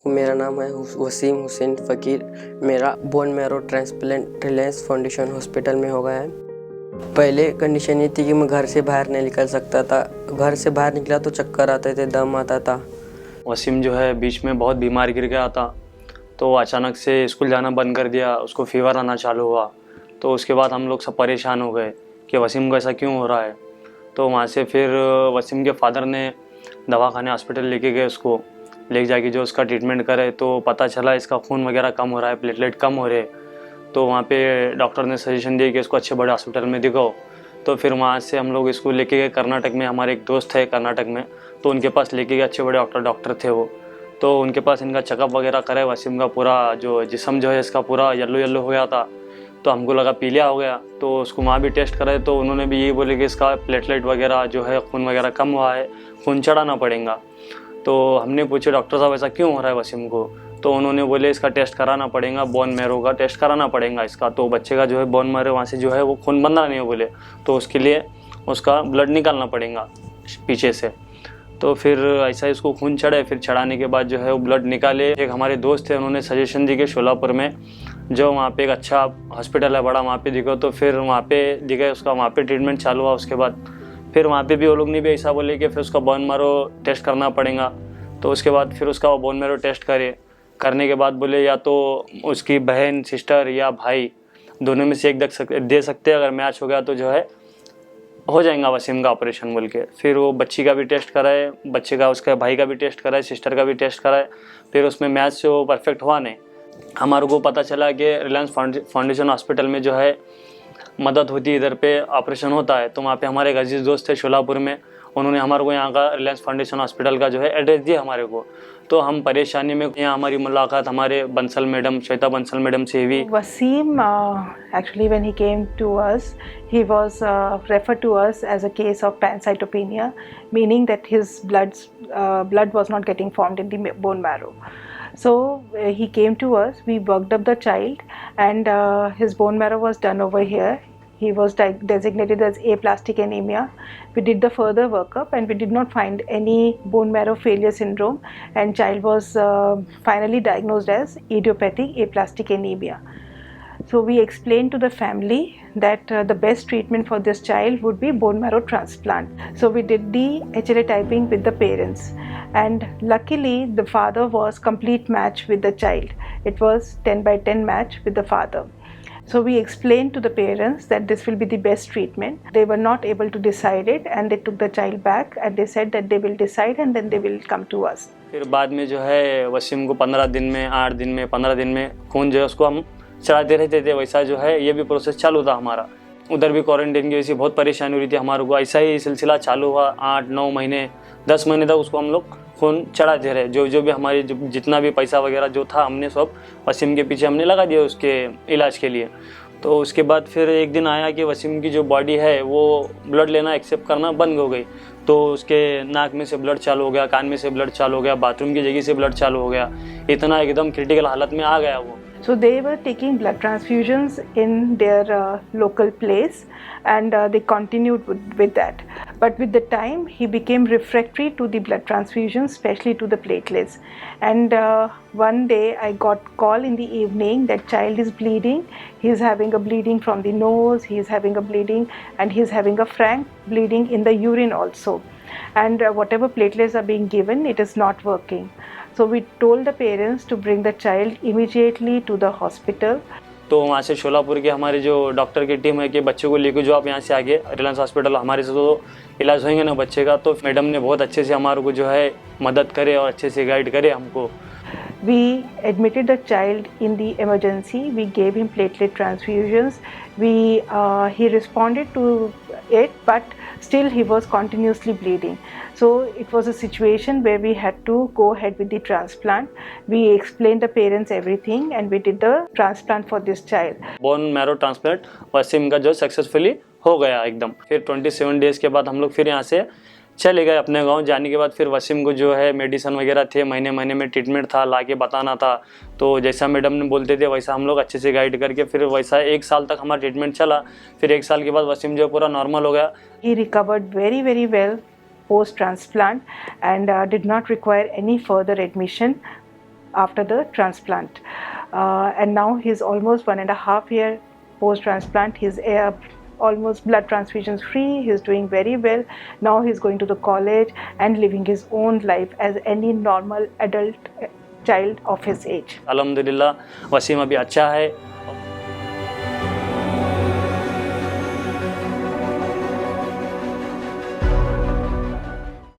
मेरा नाम है वसीम हुसैन फ़कीर। मेरा bone marrow transplant Reliance foundation hospital में हो गया है। पहले कंडीशन ये थी कि मैं घर से बाहर नहीं निकल सकता था। घर से बाहर निकला तो चक्कर आते थे, दम आता था। वसीम जो है बीच में बहुत बीमार गिर गया था, तो अचानक से स्कूल जाना बंद कर दिया। उसको फीवर आना चालू हुआ, तो उसके बाद हम लोग सब परेशान हो गए कि वसीम को ऐसा क्यों हो रहा है। तो वहाँ से फिर वसीम के फादर ने दवाखाने हॉस्पिटल लेके गए, उसको ले जाके जो उसका ट्रीटमेंट करे, तो पता चला इसका खून वगैरह कम हो रहा है, प्लेटलेट कम हो रहे। तो वहाँ पे डॉक्टर ने सजेशन दिया कि इसको अच्छे बड़े हॉस्पिटल में दिखाओ। तो फिर वहाँ से हम लोग इसको लेके गए कर्नाटक में। हमारे एक दोस्त है कर्नाटक में, तो उनके पास लेके गए। अच्छे बड़े डॉक्टर थे वो, तो उनके पास इनका चेकअप वगैरह करे। वसीम का पूरा जो जिस्म जो है इसका पूरा येलो हो गया था, तो हमको लगा पीलिया हो गया। तो उसको वहाँ भी टेस्ट करे, तो उन्होंने भी यही बोले कि इसका प्लेटलेट वगैरह जो है, खून वगैरह कम हुआ है, खून चढ़ाना पड़ेगा। तो हमने पूछे डॉक्टर साहब ऐसा क्यों हो रहा है वसीम को, तो उन्होंने बोले इसका टेस्ट कराना पड़ेगा, बोन मैरो का टेस्ट कराना पड़ेगा इसका। तो बच्चे का जो है बोन मैरो वहाँ से जो है वो खून बन रहा नहीं है बोले, तो उसके लिए उसका ब्लड निकालना पड़ेगा पीछे से। तो फिर ऐसा इसको खून चढ़े, फिर चढ़ाने के बाद जो है वो ब्लड निकाले। एक हमारे दोस्त थे, उन्होंने सजेशन दी कि शोलापुर में जो वहाँ पे एक अच्छा हॉस्पिटल है बड़ा, वहाँ पे दिखो। तो फिर वहाँ पे दिखे, उसका वहाँ पे ट्रीटमेंट चालू हुआ। उसके बाद फिर वहाँ पे भी वो लोग ने भी ऐसा बोले कि फिर उसका बोन मैरो टेस्ट करना पड़ेगा। तो उसके बाद फिर उसका वो बोन मैरो टेस्ट करने के बाद बोले या तो उसकी बहन, सिस्टर या भाई, दोनों में से एक दे सकते हैं। अगर मैच हो गया तो जो है हो जाएगा वसीम का ऑपरेशन बोल के। फिर वो बच्ची का भी टेस्ट कराए, बच्चे का उसके भाई का भी टेस्ट कराए, सिस्टर का भी टेस्ट कराए। फिर उसमें मैच से वो परफेक्ट हुआ नहीं। हमारे को पता चला कि रिलायंस फाउंडेशन हॉस्पिटल में जो है मदद होती है, इधर पे ऑपरेशन होता है। तो वहाँ पे हमारे एक अजीज़ दोस्त थे शोलापुर में, उन्होंने हमारे को यहाँ का रिलायंस फाउंडेशन हॉस्पिटल का जो है एड्रेस दिया हमारे को। तो हम परेशानी में, यहाँ हमारी मुलाकात हमारे बंसल मैडम, श्वेता बंसल मैडम से हुई। Wasim, actually, when he came to us, he was referred to us as a case of pancytopenia, meaning that his blood was not getting formed in the bone marrow. So he came to us, we worked up the child, and his bone marrow was done over here. He was designated as aplastic anemia. We did the further workup and we did not find any bone marrow failure syndrome, and child was finally diagnosed as idiopathic aplastic anemia. So we explained to the family that the best treatment for this child would be bone marrow transplant. So we did the HLA typing with the parents, and luckily the father was complete match with the child. It was 10/10 match with the father. So we explained to the parents that this will be the best treatment. They were not able to decide it, and they took the child back and they said that they will decide and then they will come to us. फिर बाद में जो है वसीम को 15 दिन में, 8 दिन में, 15 दिन में खून जो है उसको हम चढ़ाते रहते थे। वैसा जो है ये भी प्रोसेस चालू था हमारा। उधर भी क्वारंटाइन की वजह से बहुत परेशानी हो रही थी हमारे को। ऐसा ही सिलसिला चालू हुआ, 8-9 महीने, 10 महीने तक उसको हम लोग खून चढ़ाते रहे। जो भी हमारी जितना भी पैसा वगैरह जो था, हमने सब वसीम के पीछे हमने लगा दिया उसके इलाज के लिए। तो उसके बाद फिर एक दिन आया कि वसीम की जो बॉडी है वो ब्लड लेना एक्सेप्ट करना बंद हो गई। तो उसके नाक में से ब्लड चालू हो गया, कान में से ब्लड चालू हो गया, बाथरूम की जगह से ब्लड चालू हो गया। इतना एकदम क्रिटिकल हालत में आ गया वो। So they were taking blood transfusions in their local place, and they continued with that. But with the time, he became refractory to the blood transfusions, especially to the platelets. And one day I got call in the evening that child is bleeding. He is having a bleeding from the nose, he is having a bleeding, and he is having a frank bleeding in the urine also. And whatever platelets are being given, it is not working. So we told the parents to bring the child immediately to the hospital. तो वहाँ से शोलापुर के हमारी जो doctor की team है कि बच्चे को लेकर जो आप यहाँ से आगे रिलायंस हॉस्पिटल, हमारे से तो इलाज होंगे ना बच्चे का। तो मैडम ने बहुत अच्छे से हमारे को जो है मदद करे और अच्छे से गाइड करे हमको। We admitted the child in the emergency. We gave him platelet transfusions. He responded to it, but still he was continuously bleeding. So it was a situation where we had to go ahead with the transplant. We explained the parents everything and we did the transplant for this child. Bone marrow transplant Wasim का जो successfully हो गया एकदम। फिर 27 days के बाद हम लोग फिर यहाँ से चले गए अपने गांव। जाने के बाद फिर वसीम को जो है मेडिसिन वगैरह थे, महीने महीने में ट्रीटमेंट था, ला के बताना था। तो जैसा मैडम ने बोलते थे वैसा हम लोग अच्छे से गाइड करके फिर वैसा 1 साल तक हमारा ट्रीटमेंट चला। फिर 1 साल के बाद वसीम जो पूरा नॉर्मल हो गया। He recovered very well post transplant and did not require any further admission. after the transplant. And now he's almost 1.5 year post-transplant. He's almost blood transfusions free. He's doing very well. Now he's going to the college and living his own life as any normal adult child of his age. अल्हम्दुलिल्लाह वसीम अभी अच्छा है